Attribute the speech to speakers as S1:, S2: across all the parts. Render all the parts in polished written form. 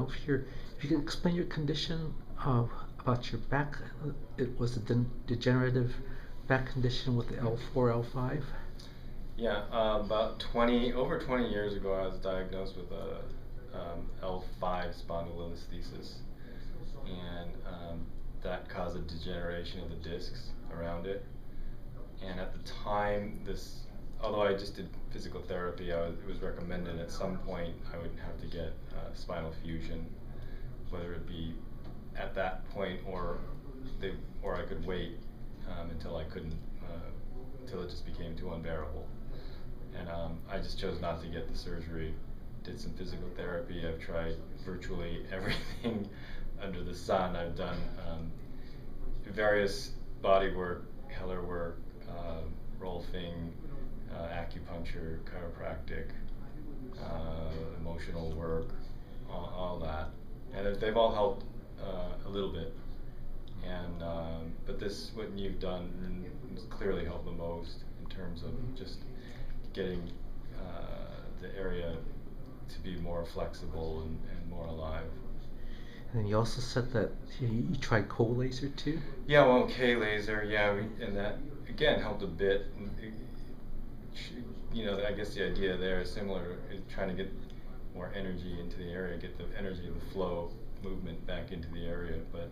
S1: out here. If you could explain your condition about your back, it was a degenerative back condition with the L4, L5.
S2: Yeah, about over 20 years ago, I was diagnosed with a L5 spondylolisthesis, and that caused a degeneration of the discs around it. And at the time, although I just did physical therapy, it was recommended at some point I would have to get spinal fusion, whether it be at that point or I could wait until I couldn't, until it just became too unbearable. And I just chose not to get the surgery. Did some physical therapy. I've tried virtually everything under the sun. I've done various body work, color work, rolfing, acupuncture, chiropractic, emotional work, all that, and they've all helped a little bit. And but what you've done has clearly helped the most in terms of just getting the area to be more flexible and more alive.
S1: And you also said that you tried cold laser too?
S2: Yeah, well, K laser, yeah, and that again helped a bit. I guess the idea there is similar, trying to get more energy into the area, get the energy of the flow, movement back into the area. But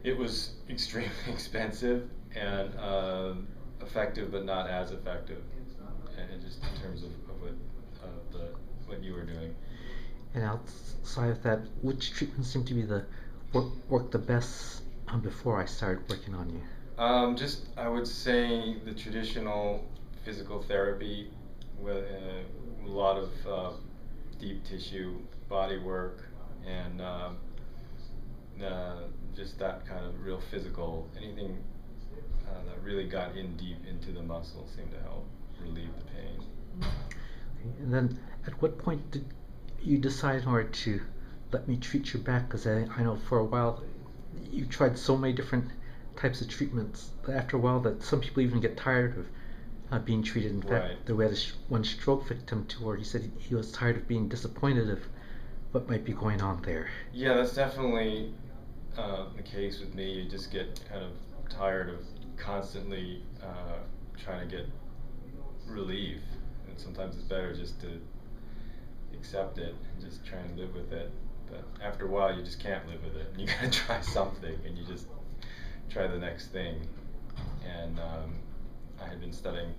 S2: it was extremely expensive and effective, but not as effective, and just in terms of what you were doing.
S1: And outside of that, which treatments seem to be work the best before I started working on you?
S2: I would say the traditional physical therapy with a lot of deep tissue body work and just that kind of real physical, anything that really got in deep into the muscle seemed to help relieve the pain.
S1: And then at what point did you decide in order to let me treat your back? Because I know for a while you tried so many different types of treatments that after a while that some people even get tired of being treated. In fact, there was one stroke victim to where he said he was tired of being disappointed of what might be going on there.
S2: Yeah, that's definitely the case with me. You just get kind of tired of constantly trying to get relief, and sometimes it's better just to accept it and just try and live with it. But after a while, you just can't live with it. You gotta try something, and you just try the next thing. And I had been studying,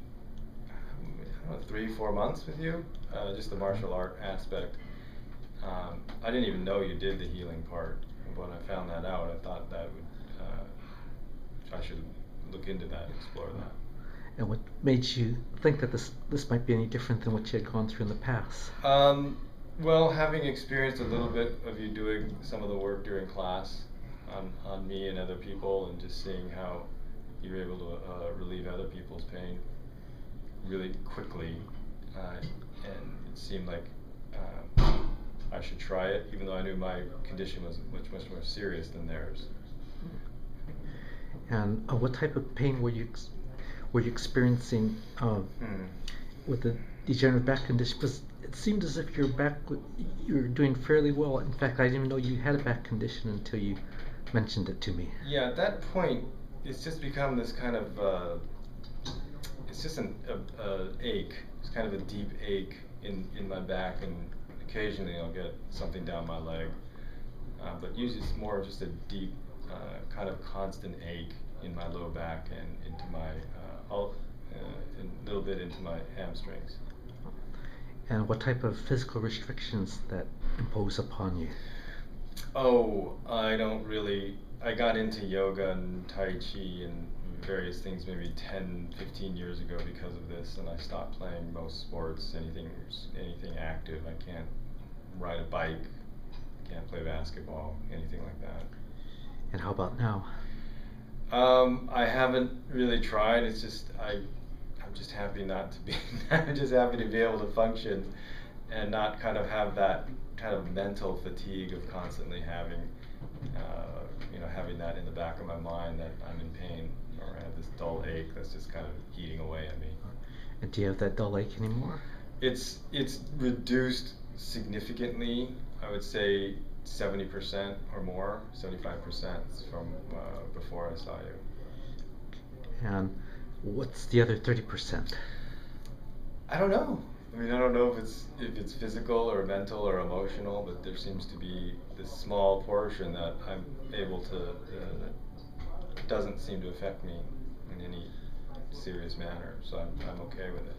S2: I don't know, 3-4 months with you, just the martial art aspect. I didn't even know you did the healing part. When I found that out, I thought that I should look into that, explore that.
S1: And what made you think that this might be any different than what you had gone through in the past?
S2: Well, having experienced a little bit of you doing some of the work during class on me and other people, and just seeing how you were able to relieve other people's pain really quickly, and it seemed like I should try it, even though I knew my condition was much more serious than theirs.
S1: And what type of pain were you experiencing with the degenerative back condition? Because it seemed as if your back, you were doing fairly well. In fact, I didn't even know you had a back condition until you mentioned it to me.
S2: Yeah, at that point, it's just become this kind of, it's just an ache. It's kind of a deep ache in my back, and occasionally I'll get something down my leg. But usually it's more just a deep, kind of constant ache in my low back and into my, a little bit into my hamstrings.
S1: And what type of physical restrictions that impose upon you?
S2: Oh, I got into yoga and Tai Chi and various things maybe 10-15 years ago because of this, and I stopped playing most sports, anything active. I can't ride a bike, can't play basketball, anything like that.
S1: And how about now?
S2: I haven't really tried. It's just I'm just happy not to be. I'm just happy to be able to function and not kind of have that kind of mental fatigue of constantly having, having that in the back of my mind that I'm in pain, or I have this dull ache that's just kind of eating away at me.
S1: And do you have that dull ache anymore?
S2: It's reduced significantly, I would say 70% or more, 75% from before I saw you.
S1: And what's the other 30%?
S2: I don't know. I mean, I don't know if it's physical or mental or emotional, but there seems to be this small portion that I'm able to that doesn't seem to affect me in any serious manner. So I'm okay with it.